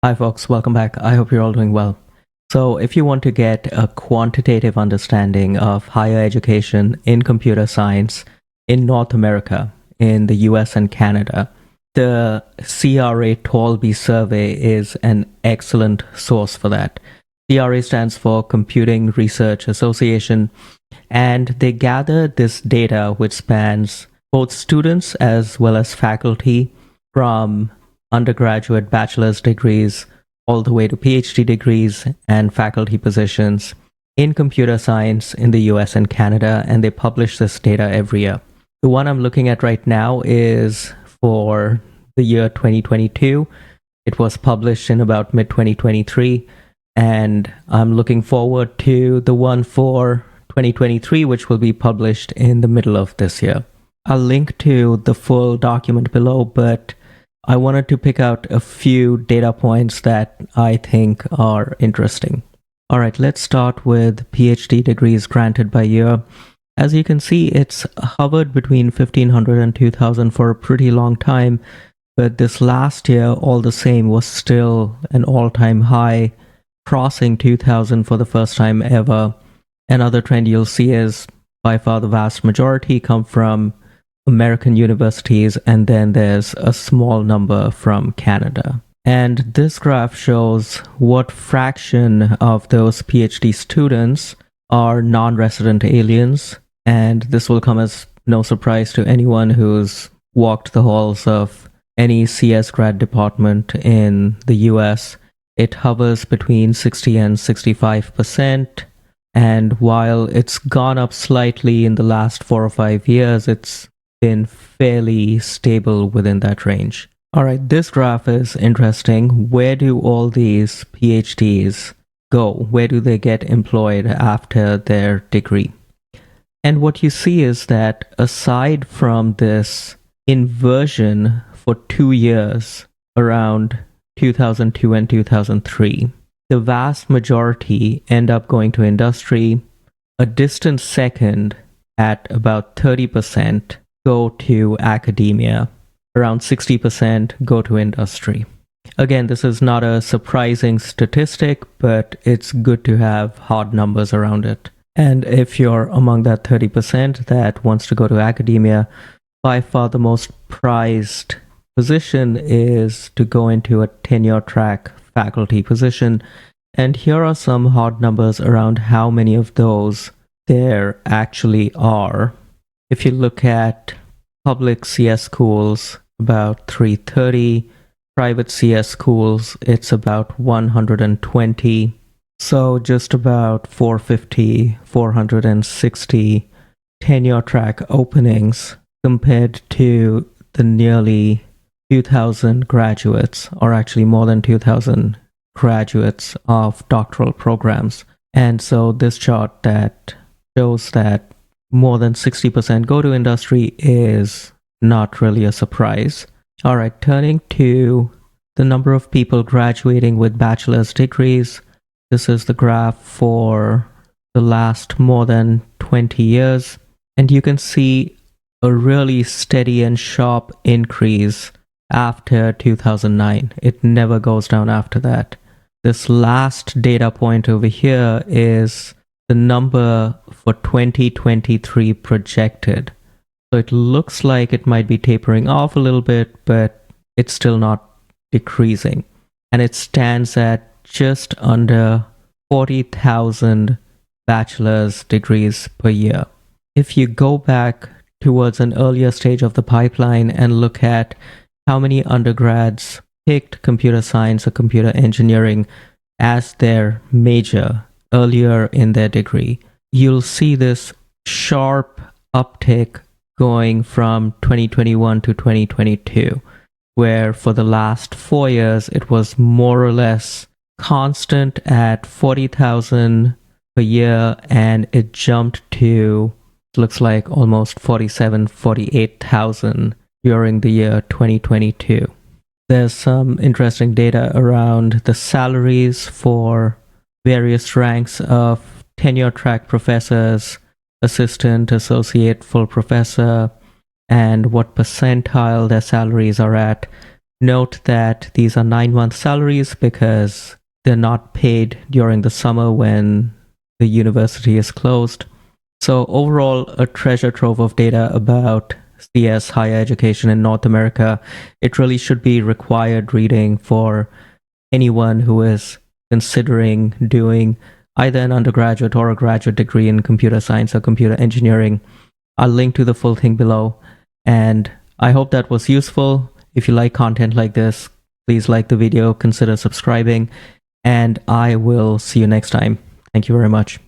Hi, folks. Welcome back. I hope you're all doing well. So, if you want to get a quantitative understanding of higher education in computer science in North America, in the US and Canada, the CRA Tollby survey is an excellent source for that. CRA stands for Computing Research Association, and they gather this data which spans both students as well as faculty from undergraduate bachelor's degrees all the way to PhD degrees and faculty positions in computer science in the US and Canada, and they publish this data every year. The one I'm looking at right now is for the year 2022. It was published in about mid 2023, and I'm looking forward to the one for 2023, which will be published in the middle of this year. I'll link to the full document below, but I wanted to pick out a few data points that I think are interesting. All right, let's start with PhD degrees granted by year. As you can see, it's hovered between 1,500 and 2,000 for a pretty long time, but this last year, all the same, was still an all-time high, crossing 2,000 for the first time ever. Another trend you'll see is by far the vast majority come from American universities, and then there's a small number from Canada. And this graph shows what fraction of those PhD students are non-resident aliens, and this will come as no surprise to anyone who's walked the halls of any CS grad department in the US. It hovers between 60 and 65%, and while it's gone up slightly in the last 4 or 5 years, it's been fairly stable within that range. All right, this graph is interesting. Where do all these PhDs go? Where do they get employed after their degree? And what you see is that aside from this inversion for 2 years around 2002 and 2003, the vast majority end up going to industry. A distant second, at about 30%, go to academia. Around 60% go to industry. Again, this is not a surprising statistic, but it's good to have hard numbers around it. And if you're among that 30% that wants to go to academia, by far the most prized position is to go into a tenure track faculty position. And here are some hard numbers around how many of those there actually are. If you look at public CS schools, about 330, private CS schools, it's about 120. So just about 450, 460 tenure track openings compared to the nearly 2,000 graduates, or actually more than 2,000 graduates of doctoral programs. And so this chart that shows that more than 60% go to industry is not really a surprise. All right, turning to the number of people graduating with bachelor's degrees. This is the graph for the last more than 20 years. And you can see a really steady and sharp increase after 2009. It never goes down after that. This last data point over here is the number for 2023 projected. So it looks like it might be tapering off a little bit, but it's still not decreasing. And it stands at just under 40,000 bachelor's degrees per year. If you go back towards an earlier stage of the pipeline and look at how many undergrads picked computer science or computer engineering as their major earlier in their degree, you'll see this sharp uptick going from 2021 to 2022, where for the last 4 years it was more or less constant at 40,000 per year, and it jumped to, looks like, almost 47, 48,000 during the year 2022. There's some interesting data around the salaries for various ranks of tenure track professors, assistant, associate, full professor, and what percentile their salaries are at. Note that these are 9-month salaries because they're not paid during the summer when the university is closed. So overall, a treasure trove of data about CS higher education in North America. It really should be required reading for anyone who is considering doing either an undergraduate or a graduate degree in computer science or computer engineering. I'll link to the full thing below. And I hope that was useful. If you like content like this, please like the video, consider subscribing, and I will see you next time. Thank you very much.